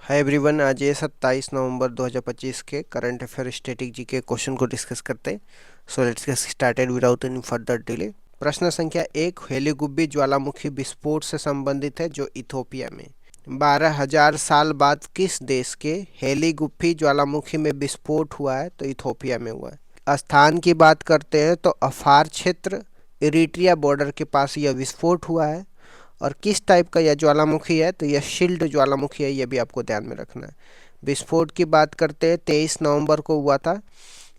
Hi everyone, आज ये 27 नवंबर 2025 के करंट अफेयर स्टैटिक जी के क्वेश्चन को डिस्कस करते हैं। So let's get started without any further delay. प्रश्न संख्या 1 हेलीगुब्बी ज्वालामुखी विस्फोट से संबंधित है जो इथोपिया में 12,000 साल बाद किस देश के हेलीगुब्बी ज्वालामुखी में विस्फोट हुआ है? तो इथोपिया में हुआ है। स्थान की बात करते हैं तो अफार क्षेत्र इरिट्रिया बॉर्डर के पास यह विस्फोट हुआ है। और किस टाइप का यह ज्वालामुखी है? तो यह शिल्ड ज्वालामुखी है, यह भी आपको ध्यान में रखना है। विस्फोट की बात करते हैं 23 नवंबर को हुआ था।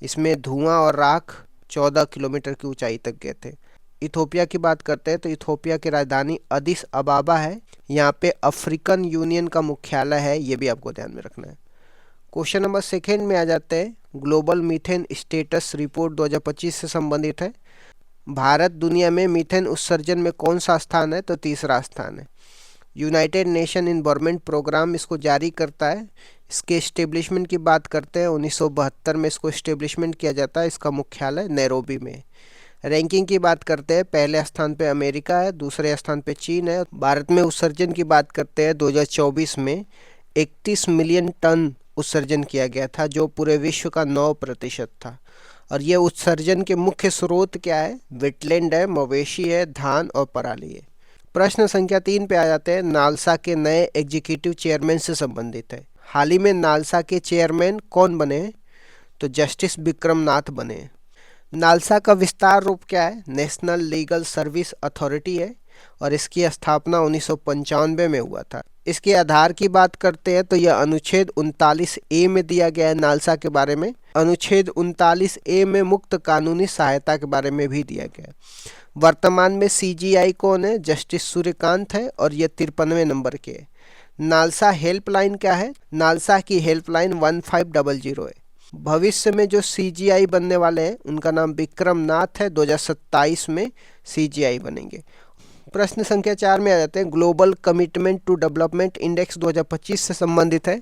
इसमें धुआं और राख 14 किलोमीटर की ऊंचाई तक गए थे। इथोपिया की बात करते हैं तो इथोपिया की राजधानी अदिस अबाबा है। यहाँ पे अफ्रीकन यूनियन का मुख्यालय है, ये भी आपको ध्यान में रखना है। क्वेश्चन नंबर सेकेंड में आ जाते हैं। ग्लोबल मीथेन स्टेटस रिपोर्ट 2025 से संबंधित है। भारत दुनिया में मीथेन उत्सर्जन में कौन सा स्थान है? तो तीसरा स्थान है। यूनाइटेड नेशन इन्वायरमेंट प्रोग्राम इसको जारी करता है। इसके इस्टेब्लिशमेंट की बात करते हैं 1972 में इसको इस्टेब्लिशमेंट किया जाता है। इसका मुख्यालय नैरोबी में। रैंकिंग की बात करते हैं, पहले स्थान पे अमेरिका है, दूसरे स्थान पे चीन है। भारत में उत्सर्जन की बात करते हैं 2024 में 31 मिलियन टन उत्सर्जन किया गया था, जो पूरे विश्व का 9% था। और ये उत्सर्जन के मुख्य स्रोत क्या है? वेटलैंड है, मवेशी है, धान और पराली है। प्रश्न संख्या 3 पे आ जाते हैं। नालसा के नए एग्जीक्यूटिव चेयरमैन से संबंधित है। हाल ही में नालसा के चेयरमैन कौन बने हैं? तो जस्टिस विक्रम नाथ बने हैं। नालसा का विस्तार रूप क्या है? नेशनल लीगल सर्विस अथॉरिटी है और इसकी स्थापना 1995 में हुआ था। इसके आधार की बात करते हैं तो यह अनुच्छेद 39A में दिया गया है। नालसा के बारे में अनुच्छेद 39A में मुक्त कानूनी सहायता के बारे में भी दिया गया है। वर्तमान में CGI कौन है? जस्टिस सूर्यकांत है और यह 53वें नंबर के है। नालसा हेल्पलाइन क्या है? नालसा की हेल्पलाइन 1500 है। भविष्य में जो CGI बनने वाले हैं उनका नाम विक्रम नाथ है। 2027 में CGI बनेंगे। प्रश्न संख्या 4 में आ जाते हैं। Global commitment to development index 2025 से संबंधित है।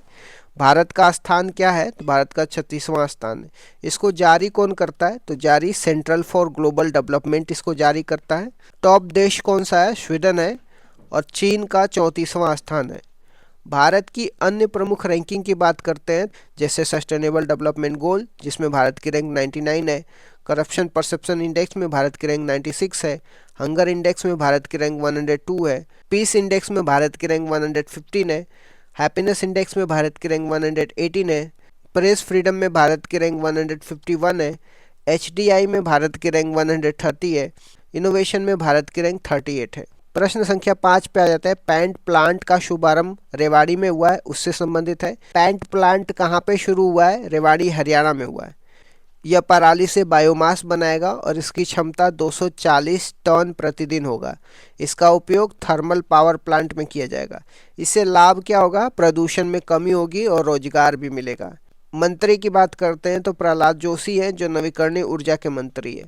भारत का स्थान क्या है? तो भारत का 36वां स्थान है। इसको जारी कौन करता है? तो जारी सेंट्रल फॉर ग्लोबल डेवलपमेंट इसको जारी करता है। टॉप देश कौन सा है? स्वीडन है और चीन का 34वां स्थान है। भारत की अन्य प्रमुख रैंकिंग की बात करते हैं, जैसे सस्टेनेबल डेवलपमेंट गोल जिसमें भारत की रैंक 99 है। करप्शन परसेप्शन इंडेक्स में भारत की रैंक 96 है। हंगर इंडेक्स में भारत की रैंक 102 है। पीस इंडेक्स में भारत की रैंक 115 है। हैप्पीनेस इंडेक्स में भारत की रैंक 118 है। प्रेस फ्रीडम में भारत की रैंक 151 है। HDI में भारत की रैंक 130 है। इनोवेशन में भारत की रैंक 38 है। प्रश्न संख्या 5 पे आ जाता है। पैंट प्लांट का शुभारंभ रेवाड़ी में हुआ है, उससे संबंधित है। पैंट प्लांट कहाँ पे शुरू हुआ है? रेवाड़ी हरियाणा में हुआ है। यह पराली से बायोमास बनाएगा और इसकी क्षमता 240 टन प्रतिदिन होगा। इसका उपयोग थर्मल पावर प्लांट में किया जाएगा। इससे लाभ क्या होगा? प्रदूषण में कमी होगी और रोजगार भी मिलेगा। मंत्री की बात करते हैं तो प्रहलाद जोशी हैं, जो नवीकरणीय ऊर्जा के मंत्री है।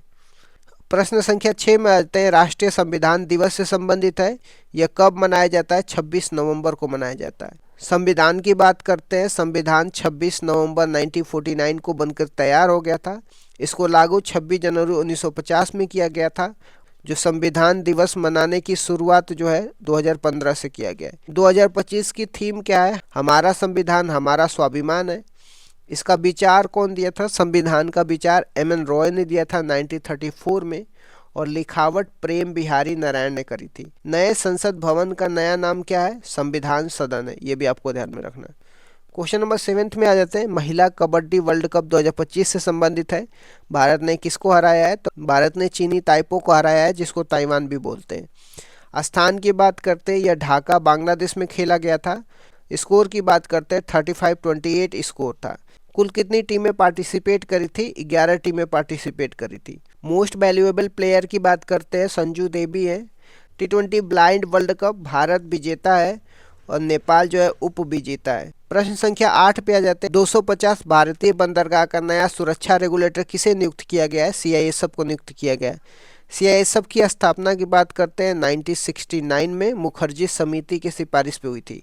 प्रश्न संख्या 6 में आते हैं। राष्ट्रीय संविधान दिवस से संबंधित है। यह कब मनाया जाता है? 26 नवंबर को मनाया जाता है। संविधान की बात करते हैं। संविधान 26 नवंबर 1949 को बनकर तैयार हो गया था। इसको लागू 26 जनवरी 1950 में किया गया था। जो संविधान दिवस मनाने की शुरुआत जो है 2015 से किया गया है। 2025 की थीम क्या है? हमारा संविधान हमारा स्वाभिमान है। इसका विचार कौन दिया था? संविधान का विचार MN रॉय ने दिया था 1934 में और लिखावट प्रेम बिहारी नारायण ने करी थी। नए संसद भवन का नया नाम क्या है? संविधान सदन है, ये भी आपको ध्यान में रखना है। क्वेश्चन नंबर 7 में आ जाते हैं। महिला कबड्डी वर्ल्ड कप 2025 से संबंधित है। भारत ने किसको हराया है? तो भारत ने चीनी ताइपो को हराया है, जिसको ताइवान भी बोलते हैं। स्थान की बात करते हैं, यह ढाका बांग्लादेश में खेला गया था। स्कोर की बात करते हैं 35-28 स्कोर था। कुल कितनी टीमें पार्टिसिपेट करी थी? 11 टीमें पार्टिसिपेट करी थी। मोस्ट वैल्यूएबल प्लेयर की बात करते हैं, संजू देवी है। T20 blind world cup Bharat विजेता है और नेपाल जो है उप विजेता है। प्रश्न संख्या 8 पे आ जाते हैं। 250 भारतीय बंदरगाह का नया सुरक्षा रेगुलेटर किसे नियुक्त किया गया है? CISF को नियुक्त किया गया है। CISF की स्थापना की बात करते हैं 1969 में मुखर्जी समिति की सिफारिश पे हुई थी।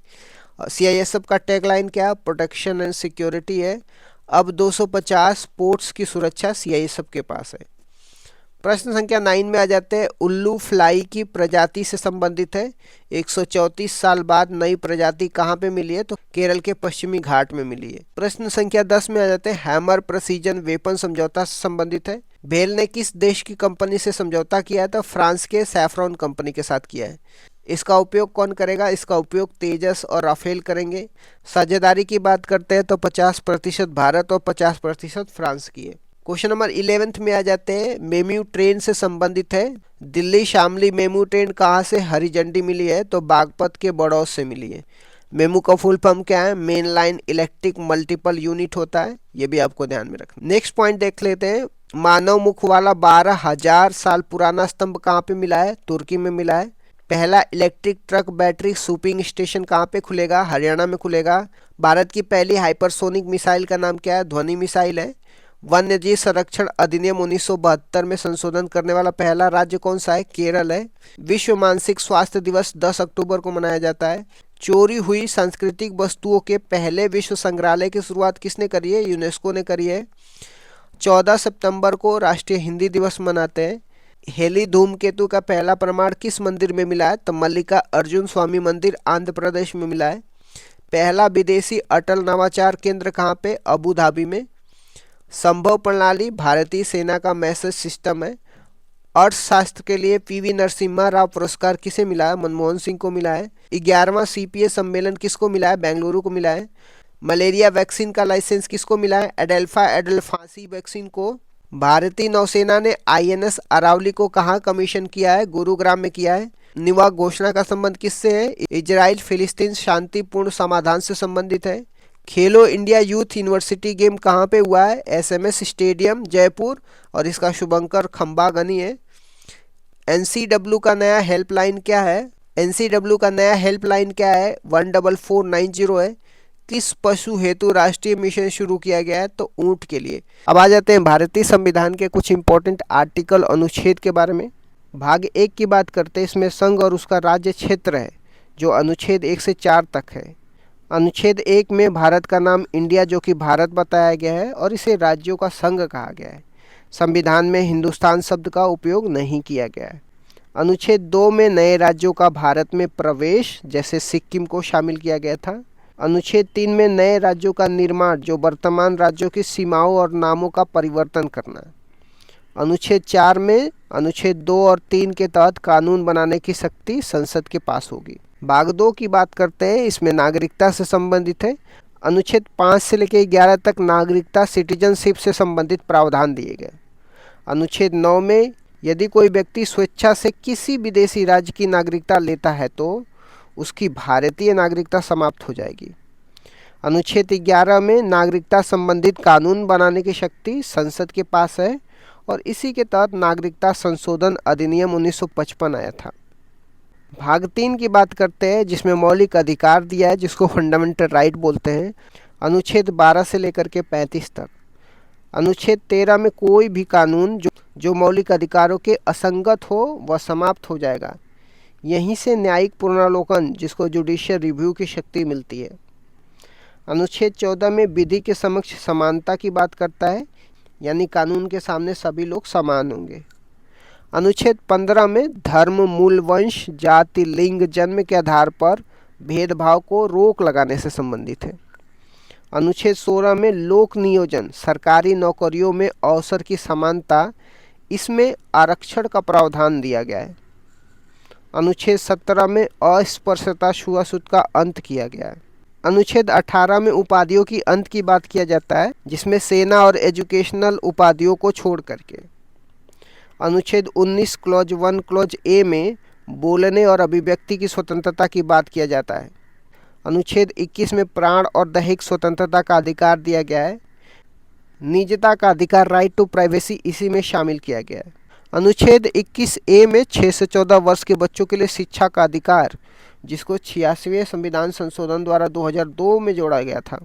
CISF का टैगलाइन क्या है? प्रोटेक्शन एंड सिक्योरिटी है। अब 250 पोर्ट्स की सुरक्षा CISF के पास है। प्रश्न संख्या 9 में आ जाते हैं। उल्लू फ्लाई की प्रजाति से संबंधित है। 134 साल बाद नई प्रजाति कहाँ पे मिली है? तो केरल के पश्चिमी घाट में मिली है। प्रश्न संख्या 10 में आ जाते हैं। हैमर प्रेसिजन वेपन समझौता से संबंधित है। भेल ने किस देश की कंपनी से समझौता किया है? तो फ्रांस के सैफ्रॉन कंपनी के साथ किया है। इसका उपयोग कौन करेगा? इसका उपयोग तेजस और राफेल करेंगे। साझेदारी की बात करते हैं तो 50% भारत और 50% फ्रांस की है। क्वेश्चन नंबर 11 में आ जाते हैं। मेमू ट्रेन से संबंधित है। दिल्ली शामली मेमू ट्रेन कहाँ से हरी झंडी मिली है? तो बागपत के बड़ौद से मिली है। मेमू का फुल फॉर्म क्या है? Main line electric multiple unit होता है, ये भी आपको ध्यान में रखना। नेक्स्ट पॉइंट देख लेते हैं। मानव मुख वाला 12,000 साल पुराना स्तंभ कहाँ पे मिला है? तुर्की में मिला है। पहला इलेक्ट्रिक ट्रक बैटरी सूपिंग स्टेशन कहाँ पे खुलेगा? हरियाणा में खुलेगा। भारत की पहली हाइपरसोनिक मिसाइल का नाम क्या है? ध्वनि मिसाइल है। वन्यजीव संरक्षण अधिनियम 1972 में संशोधन करने वाला पहला राज्य कौन सा है? केरल है। विश्व मानसिक स्वास्थ्य दिवस 10 अक्टूबर को मनाया जाता है। चोरी हुई सांस्कृतिक वस्तुओं के पहले विश्व संग्रहालय की शुरुआत किसने करी है? यूनेस्को ने करी है। 14 सितंबर को राष्ट्रीय हिंदी दिवस मनाते हैं। हेली धूमकेतु का पहला प्रमाण किस मंदिर में मिला है? तो मल्लिका अर्जुन स्वामी मंदिर आंध्र प्रदेश में मिला है। पहला विदेशी अटल नवाचार केंद्र कहाँ पे? अबू धाबी में। संभव प्रणाली भारतीय सेना का मैसेज सिस्टम है। अर्थशास्त्र के लिए पीवी नरसिम्हा राव पुरस्कार किसे मिला है? मनमोहन सिंह को मिला है। 11वां सीपीए सम्मेलन किसको मिला है? बेंगलुरु को मिला है। मलेरिया वैक्सीन का लाइसेंस किसको मिला है? एडेल्फा एडल्फासी वैक्सीन को। भारतीय नौसेना ने आईएनएस अरावली को कहाँ कमीशन किया है? गुरुग्राम में किया है। निवा घोषणा का संबंध किससे है? इजराइल फिलिस्तीन शांतिपूर्ण समाधान से संबंधित है। खेलो इंडिया यूथ यूनिवर्सिटी गेम कहाँ पे हुआ है? एसएमएस स्टेडियम जयपुर, और इसका शुभंकर खंबागनी है। एनसीडब्ल्यू का नया हेल्पलाइन क्या है? एनसीडब्ल्यू का नया हेल्पलाइन क्या है? 14490 है। किस पशु हेतु राष्ट्रीय मिशन शुरू किया गया है? तो ऊंट के लिए। अब आ जाते हैं भारतीय संविधान के कुछ इंपॉर्टेंट आर्टिकल अनुच्छेद के बारे में। भाग 1 की बात करते हैं। इसमें संघ और उसका राज्य क्षेत्र है, जो अनुच्छेद 1 से 4 तक है। अनुच्छेद 1 में भारत का नाम इंडिया, जो कि भारत बताया गया है, और इसे राज्यों का संघ कहा गया है। संविधान में हिंदुस्तान शब्द का उपयोग नहीं किया गया है। अनुच्छेद 2 में नए राज्यों का भारत में प्रवेश, जैसे सिक्किम को शामिल किया गया था। अनुच्छेद 3 में नए राज्यों का निर्माण, जो वर्तमान राज्यों की सीमाओं और नामों का परिवर्तन करना। अनुच्छेद 4 में अनुच्छेद 2 और 3 के तहत कानून बनाने की शक्ति संसद के पास होगी। भाग 2 की बात करते हैं। इसमें नागरिकता से संबंधित है। अनुच्छेद 5 से लेकर 11 तक नागरिकता सिटीजनशिप से संबंधित प्रावधान दिए गए। अनुच्छेद 9 में यदि कोई व्यक्ति स्वेच्छा से किसी विदेशी राज्य की नागरिकता लेता है तो उसकी भारतीय नागरिकता समाप्त हो जाएगी। अनुच्छेद 11 में नागरिकता संबंधित कानून बनाने की शक्ति संसद के पास है, और इसी के तहत नागरिकता संशोधन अधिनियम 1955 आया था। भाग 3 की बात करते हैं, जिसमें मौलिक अधिकार दिया है, जिसको फंडामेंटल राइट बोलते हैं। अनुच्छेद 12 से लेकर के 35 तक। अनुच्छेद 13 में कोई भी कानून जो मौलिक अधिकारों के असंगत हो वह समाप्त हो जाएगा। यहीं से न्यायिक पुनरावलोकन, जिसको जुडिशियल रिव्यू की शक्ति मिलती है। अनुच्छेद 14 में विधि के समक्ष समानता की बात करता है, यानी कानून के सामने सभी लोग समान होंगे। अनुच्छेद 15 में धर्म, मूल, वंश, जाति, लिंग, जन्म के आधार पर भेदभाव को रोक लगाने से संबंधित है। अनुच्छेद 16 में लोक नियोजन, सरकारी नौकरियों में अवसर की समानता, इसमें आरक्षण का प्रावधान दिया गया है। अनुच्छेद 17 में अस्पृश्यता छुआछूत का अंत किया गया है। अनुच्छेद 18 में उपाधियों की अंत की बात किया जाता है, जिसमें सेना और एजुकेशनल उपाधियों को छोड़ करके। अनुच्छेद 19 क्लॉज 1 क्लॉज ए में बोलने और अभिव्यक्ति की स्वतंत्रता की बात किया जाता है। अनुच्छेद 21 में प्राण और दैहिक स्वतंत्रता का अधिकार दिया गया है। निजता का अधिकार, राइट टू प्राइवेसी, इसी में शामिल किया गया है। अनुच्छेद 21 ए में 6 से 14 वर्ष के बच्चों के लिए शिक्षा का अधिकार, जिसको 86वें संविधान संशोधन द्वारा 2002 में जोड़ा गया था।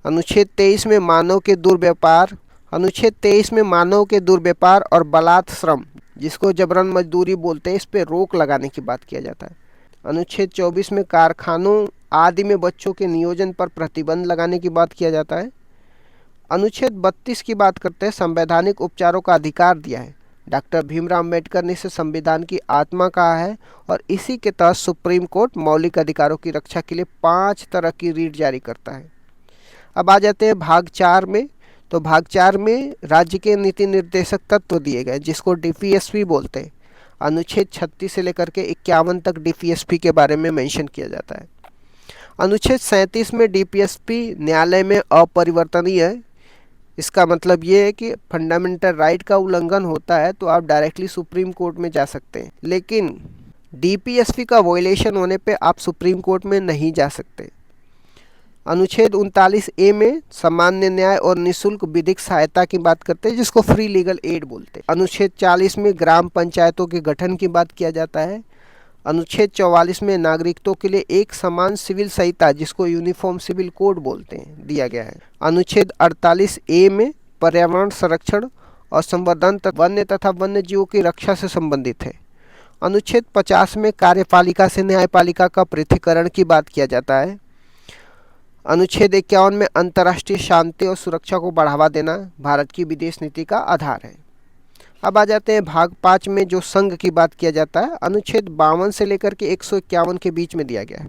अनुच्छेद 23 में मानव के दुर्व्यापार, अनुच्छेद 23 में मानव के दुर्व्यापार और बलात् श्रम, जिसको जबरन मजदूरी बोलते हैं, इस पर रोक लगाने की बात किया जाता है। अनुच्छेद 24 में कारखानों आदि में बच्चों के नियोजन पर प्रतिबंध लगाने की बात किया जाता है। अनुच्छेद 32 की बात करते हैं, संवैधानिक उपचारों का अधिकार दिया है। डॉक्टर भीमराव अम्बेडकर ने इसे संविधान की आत्मा कहा है और इसी के तहत सुप्रीम कोर्ट मौलिक अधिकारों की रक्षा के लिए 5 तरह की रीट जारी करता है। अब आ जाते हैं भाग 4 में। तो भाग 4 में राज्य के नीति निर्देशक तत्व दिए गए जिसको डीपीएसपी बोलते हैं। अनुच्छेद 36 से लेकर के 51 तक डीपीएसपी के बारे में मेंशन किया जाता है। अनुच्छेद 37 में डीपीएसपी न्यायालय में अपरिवर्तनीय है। इसका मतलब ये है कि फंडामेंटल राइट का उल्लंघन होता है तो आप डायरेक्टली सुप्रीम कोर्ट में जा सकते हैं, लेकिन डीपीएसपी का वॉयलेशन होने पे आप सुप्रीम कोर्ट में नहीं जा सकते। अनुच्छेद 39A में सामान्य न्याय और निःशुल्क विधिक सहायता की बात करते हैं जिसको फ्री लीगल एड बोलते हैं। अनुच्छेद 40 में ग्राम पंचायतों के गठन की बात किया जाता है। अनुच्छेद 44 में नागरिकों के लिए एक समान सिविल संहिता जिसको यूनिफॉर्म सिविल कोड बोलते हैं दिया गया है। अनुच्छेद 48A में पर्यावरण संरक्षण और संवर्धन वन्य तथा वन्य जीवों की रक्षा से संबंधित है। अनुच्छेद 50 में कार्यपालिका से न्यायपालिका का पृथक्करण की बात किया जाता है। अनुच्छेद 51 में अंतर्राष्ट्रीय शांति और सुरक्षा को बढ़ावा देना भारत की विदेश नीति का आधार है। अब आ जाते हैं भाग 5 में जो संघ की बात किया जाता है। अनुच्छेद 52 से लेकर के 151 के बीच में दिया गया है।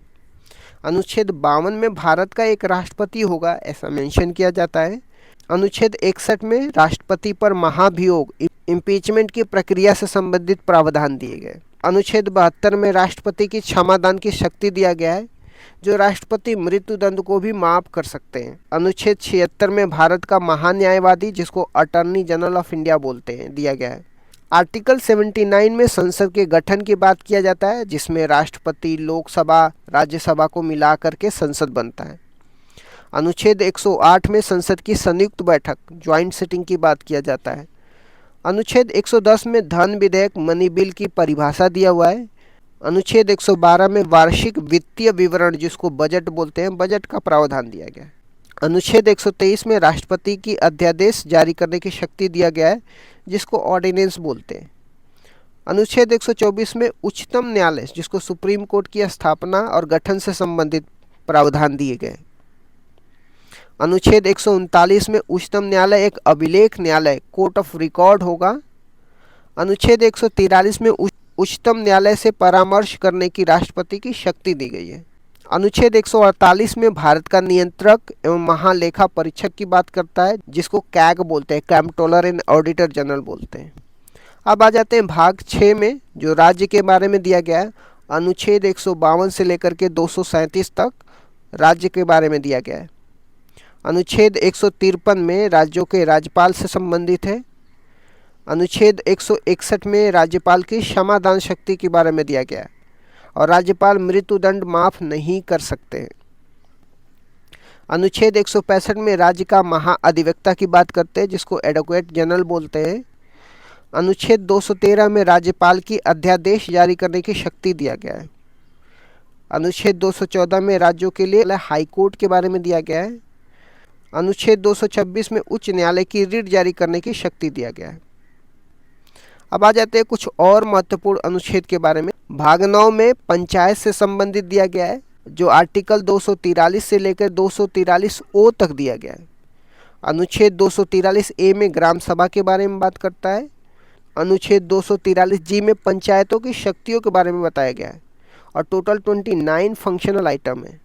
अनुच्छेद 52 में भारत का एक राष्ट्रपति होगा ऐसा मेंशन किया जाता है। अनुच्छेद 61 में राष्ट्रपति पर महाभियोग इम्पीचमेंट की प्रक्रिया से संबंधित प्रावधान दिए गए। अनुच्छेद 72 में राष्ट्रपति की क्षमादान की शक्ति दिया गया है जो राष्ट्रपति मृत्युदंड को भी माफ कर सकते हैं। अनुच्छेद 76 में भारत का महान्यायवादी जिसको अटॉर्नी जनरल ऑफ इंडिया बोलते हैं दिया गया है। आर्टिकल 79 में संसद के गठन की बात किया जाता है जिसमें राष्ट्रपति, लोकसभा, राज्यसभा को मिला करके संसद बनता है। अनुच्छेद 108 में संसद की संयुक्त बैठक ज्वाइंट सिटिंग की बात किया जाता है। अनुच्छेद 110 में धन विधेयक मनी बिल की परिभाषा दिया हुआ है। अनुच्छेद 112 में वार्षिक वित्तीय विवरण जिसको बजट बोलते हैं बजट का प्रावधान दिया गया है। अनुच्छेद 123 में राष्ट्रपति की अध्यादेश जारी करने की शक्ति दिया गया है जिसको ऑर्डिनेंस बोलते हैं। अनुच्छेद 124 में उच्चतम न्यायालय जिसको सुप्रीम कोर्ट की स्थापना और गठन से संबंधित प्रावधान दिए गए। अनुच्छेद 139 में उच्चतम न्यायालय एक अभिलेख न्यायालय कोर्ट ऑफ रिकॉर्ड होगा। अनुच्छेद 143 में उच्चतम न्यायालय से परामर्श करने की राष्ट्रपति की शक्ति दी गई है। अनुच्छेद 148 में भारत का नियंत्रक एवं महालेखा परीक्षक की बात करता है जिसको कैग बोलते हैं, कंट्रोलर एंड ऑडिटर जनरल बोलते हैं। अब आ जाते हैं भाग 6 में जो राज्य के बारे में दिया गया है। अनुच्छेद 152 से लेकर के 237 तक राज्य के बारे में दिया गया है। अनुच्छेद 153 में राज्यों के राज्यपाल से संबंधित है। अनुच्छेद 161 में राज्यपाल की क्षमादान शक्ति के बारे में दिया गया है और राज्यपाल मृत्युदंड माफ नहीं कर सकते हैं। अनुच्छेद 165 में राज्य का महाअधिवक्ता की बात करते हैं जिसको एडवोकेट जनरल बोलते हैं। अनुच्छेद 213 में राज्यपाल की अध्यादेश जारी करने की शक्ति दिया गया है। अनुच्छेद 214 में राज्यों के लिए हाईकोर्ट के बारे में दिया गया है। अनुच्छेद 226 में उच्च न्यायालय की रिट जारी करने की शक्ति दिया गया है। अब आ जाते हैं कुछ और महत्वपूर्ण अनुच्छेद के बारे में। भाग 9 में पंचायत से संबंधित दिया गया है जो आर्टिकल 243 से लेकर 243O तक दिया गया है। अनुच्छेद 243A में ग्राम सभा के बारे में बात करता है। अनुच्छेद 243G में पंचायतों की शक्तियों के बारे में बताया गया है और टोटल 29 फंक्शनल आइटम है।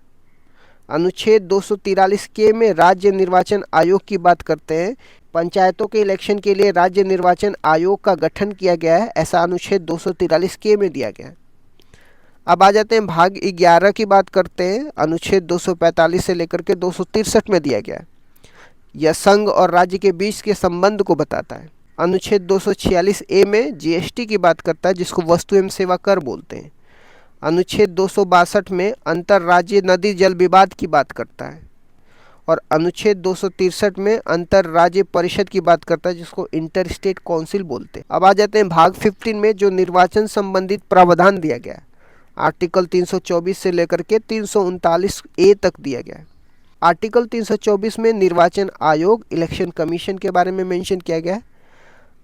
अनुच्छेद 243K में राज्य निर्वाचन आयोग की बात करते हैं। पंचायतों के इलेक्शन के लिए राज्य निर्वाचन आयोग का गठन किया गया है ऐसा अनुच्छेद 243K में दिया गया है। अब आ जाते हैं भाग 11 की बात करते हैं। अनुच्छेद 245 से लेकर के 263 में दिया गया है। यह संघ और राज्य के बीच के संबंध को बताता है। अनुच्छेद 246A में जीएसटी की बात करता है जिसको वस्तु एवं सेवा कर बोलते हैं। अनुच्छेद 262 में अंतर्राज्यीय नदी जल विवाद की बात करता है और अनुच्छेद 263 में अंतर्राज्यीय परिषद की बात करता है जिसको इंटर स्टेट काउंसिल बोलते हैं। अब आ जाते हैं भाग 15 में जो निर्वाचन संबंधित प्रावधान दिया गया है। आर्टिकल 324 से लेकर के 339A तक दिया गया है। आर्टिकल 324 में निर्वाचन आयोग इलेक्शन कमीशन के बारे में मेंशन किया गया है।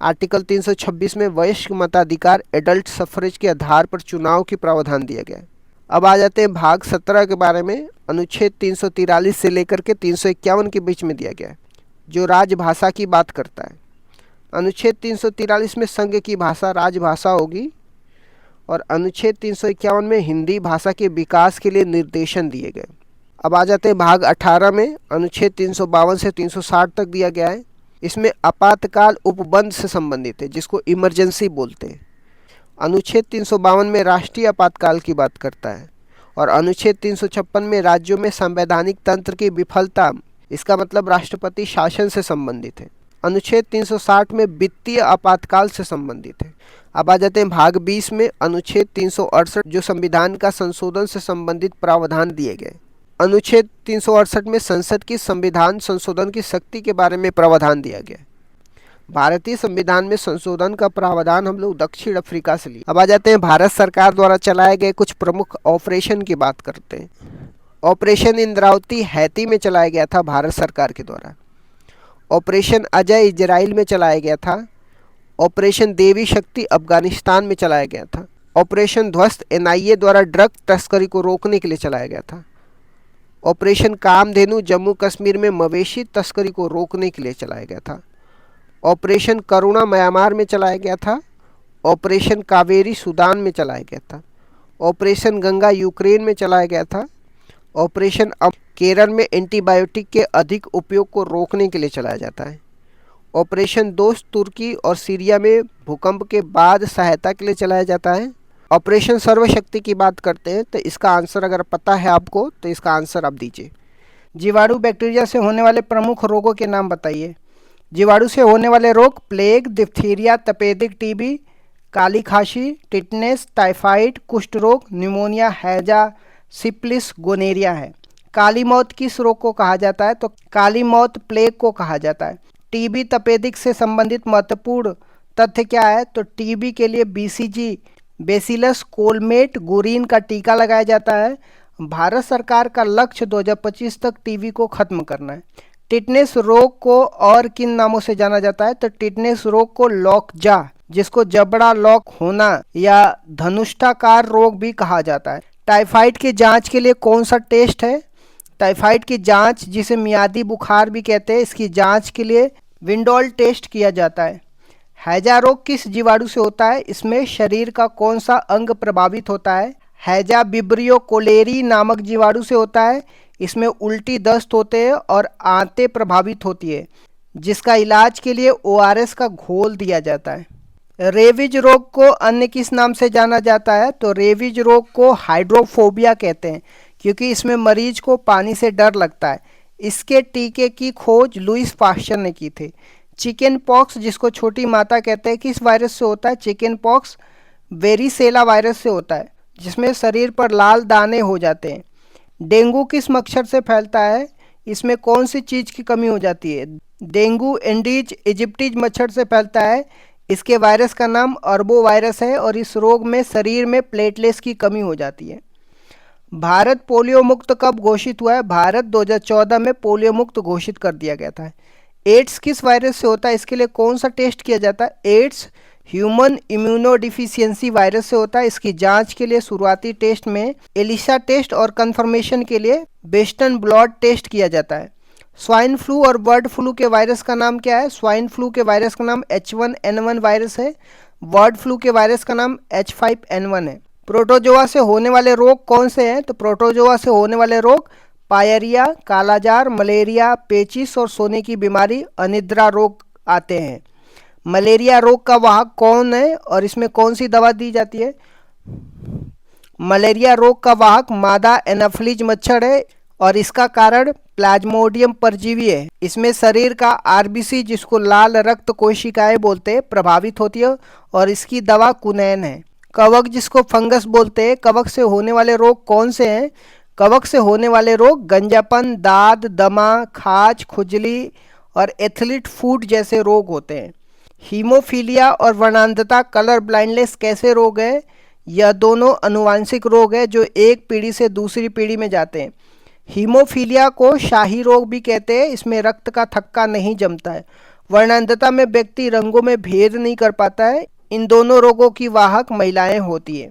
आर्टिकल 326 में वयस्क मताधिकार एडल्ट सफरेज के आधार पर चुनाव की प्रावधान दिया गया है। अब आ जाते हैं भाग 17 के बारे में। अनुच्छेद 343 से लेकर के 351 के बीच में दिया गया है जो राजभाषा की बात करता है। अनुच्छेद 343 में संघ की भाषा राजभाषा होगी और अनुच्छेद 351 में हिंदी भाषा के विकास के लिए निर्देशन दिए गए। अब आ जाते हैं भाग 18 में। अनुच्छेद 352 से 360 तक दिया गया है। इसमें आपातकाल उपबंध से संबंधित है, जिसको इमरजेंसी बोलते हैं। अनुच्छेद 352 में राष्ट्रीय आपातकाल की बात करता है और अनुच्छेद 356 में राज्यों में संवैधानिक तंत्र की विफलता, इसका मतलब राष्ट्रपति शासन से संबंधित है। अनुच्छेद 360 में वित्तीय आपातकाल से संबंधित है। अब आ जाते हैं भाग 20 में। अनुच्छेद 368 जो संविधान का संशोधन से संबंधित प्रावधान दिए गए। अनुच्छेद 368 में संसद की संविधान संशोधन की शक्ति के बारे में प्रावधान दिया गया। भारतीय संविधान में संशोधन का प्रावधान हम लोग दक्षिण अफ्रीका से लिए। अब आ जाते हैं भारत सरकार द्वारा चलाए गए कुछ प्रमुख ऑपरेशन की बात करते हैं। ऑपरेशन इंद्रावती हैती में चलाया गया था भारत सरकार के द्वारा। ऑपरेशन अजय इजराइल में चलाया गया था। ऑपरेशन देवी शक्ति अफगानिस्तान में चलाया गया था। ऑपरेशन ध्वस्त एनआईए द्वारा ड्रग तस्करी को रोकने के लिए चलाया गया था। ऑपरेशन कामधेनु जम्मू कश्मीर में मवेशी तस्करी को रोकने के लिए चलाया गया था। ऑपरेशन करुणा म्यांमार में चलाया गया था। ऑपरेशन कावेरी सूडान में चलाया गया था। ऑपरेशन गंगा यूक्रेन में चलाया गया था। ऑपरेशन अब केरल में एंटीबायोटिक के अधिक उपयोग को रोकने के लिए चलाया जाता है। ऑपरेशन दोस्त तुर्की और सीरिया में भूकंप के बाद सहायता के लिए चलाया जाता है। ऑपरेशन सर्वशक्ति की बात करते हैं तो इसका आंसर अगर पता है आपको तो इसका आंसर आप दीजिए। जीवाणु बैक्टीरिया से होने वाले प्रमुख रोगों के नाम बताइए। जीवाणु से होने वाले रोग प्लेग, डिप्थीरिया, तपेदिक टीबी, काली खांसी, टिटनेस, टाइफाइड, कुष्ठ रोग, न्यूमोनिया, हैजा, सिप्लिस, गोनेरिया है। काली मौत किस रोग को कहा जाता है? तो काली मौत प्लेग को कहा जाता है। टीबी तपेदिक से संबंधित महत्वपूर्ण तथ्य क्या है? तो टीबी के लिए बीसीजी बेसिलस कोलमेट गुरीन का टीका लगाया जाता है। भारत सरकार का लक्ष्य 2025 तक टीबी को खत्म करना है। टिटनेस रोग को और किन नामों से जाना जाता है? तो टिटनेस रोग को लॉकजा, जिसको जबड़ा लॉक होना या धनुष्टाकार रोग भी कहा जाता है। टाइफाइड की जांच के लिए कौन सा टेस्ट है? टाइफाइड की जांच, जिसे मियादी बुखार भी कहते हैं, इसकी जांच के लिए विंडोल टेस्ट किया जाता है। हैजा रोग किस जीवाणु से होता है? इसमें शरीर का कौन सा अंग प्रभावित होता है? हैजा विब्रियो कोलेरी नामक जीवाणु से होता है। इसमें उल्टी दस्त होते हैं और आंतें प्रभावित होती है, जिसका इलाज के लिए ओआरएस का घोल दिया जाता है। रेबीज रोग को अन्य किस नाम से जाना जाता है? तो रेबीज रोग को हाइड्रोफोबिया कहते हैं, क्योंकि इसमें मरीज को पानी से डर लगता है। इसके टीके की खोज लुईस पास्चर ने की थी। चिकन पॉक्स, जिसको छोटी माता कहते हैं, किस वायरस से होता है? चिकन पॉक्स वेरिसेला वायरस से होता है, जिसमें शरीर पर लाल दाने हो जाते हैं। डेंगू किस मच्छर से फैलता है? इसमें कौन सी चीज़ की कमी हो जाती है? डेंगू एंडीज इजिप्टीज मच्छर से फैलता है। इसके वायरस का नाम अर्बो वायरस है और इस रोग में शरीर में प्लेटलेट्स की कमी हो जाती है। भारत पोलियो मुक्त कब घोषित हुआ है? भारत 2014 में पोलियो मुक्त घोषित कर दिया गया था। एड्स किस वायरस से होता है? इसके लिए कौन सा टेस्ट किया जाता है? एड्स ह्यूमन इम्यूनोडिफिशियंसी वायरस से होता है। इसकी जांच के लिए शुरुआती टेस्ट में एलिसा टेस्ट और कंफर्मेशन के लिए वेस्टर्न ब्लॉट टेस्ट किया जाता है। स्वाइन फ्लू और बर्ड फ्लू के वायरस का नाम क्या है? स्वाइन फ्लू के वायरस का नाम H1N1 वायरस है। बर्ड फ्लू के वायरस का नाम H5N1 है। प्रोटोजोआ से होने वाले रोग कौन से हैं? तो प्रोटोजोआ से होने वाले रोग पायरिया, कालाजार, मलेरिया, पेचिस और सोने की बीमारी, अनिद्रा रोग आते हैं। मलेरिया रोग का वाहक कौन है और इसमें कौन सी दवा दी जाती है? मलेरिया रोग का वाहक मादा एनाफिलीज मच्छर है और इसका कारण प्लाज्मोडियम परजीवी है। इसमें शरीर का आरबीसी, जिसको लाल रक्त कोशिकाएं बोलते हैं, प्रभावित होती है और इसकी दवा कुनैन है। कवक, जिसको फंगस बोलते हैं, कवक से होने वाले रोग कौन से हैं? कवक से होने वाले रोग गंजापन, दाद, दमा, खाज, खुजली और एथलीट फूट जैसे रोग होते हैं। हीमोफीलिया और वर्णांधता, कलर ब्लाइंडनेस कैसे रोग है? यह दोनों अनुवांशिक रोग है जो एक पीढ़ी से दूसरी पीढ़ी में जाते हैं। हीमोफीलिया को शाही रोग भी कहते हैं। इसमें रक्त का थक्का नहीं जमता है। वर्णांधता में व्यक्ति रंगों में भेद नहीं कर पाता है। इन दोनों रोगों की वाहक महिलाएं होती है।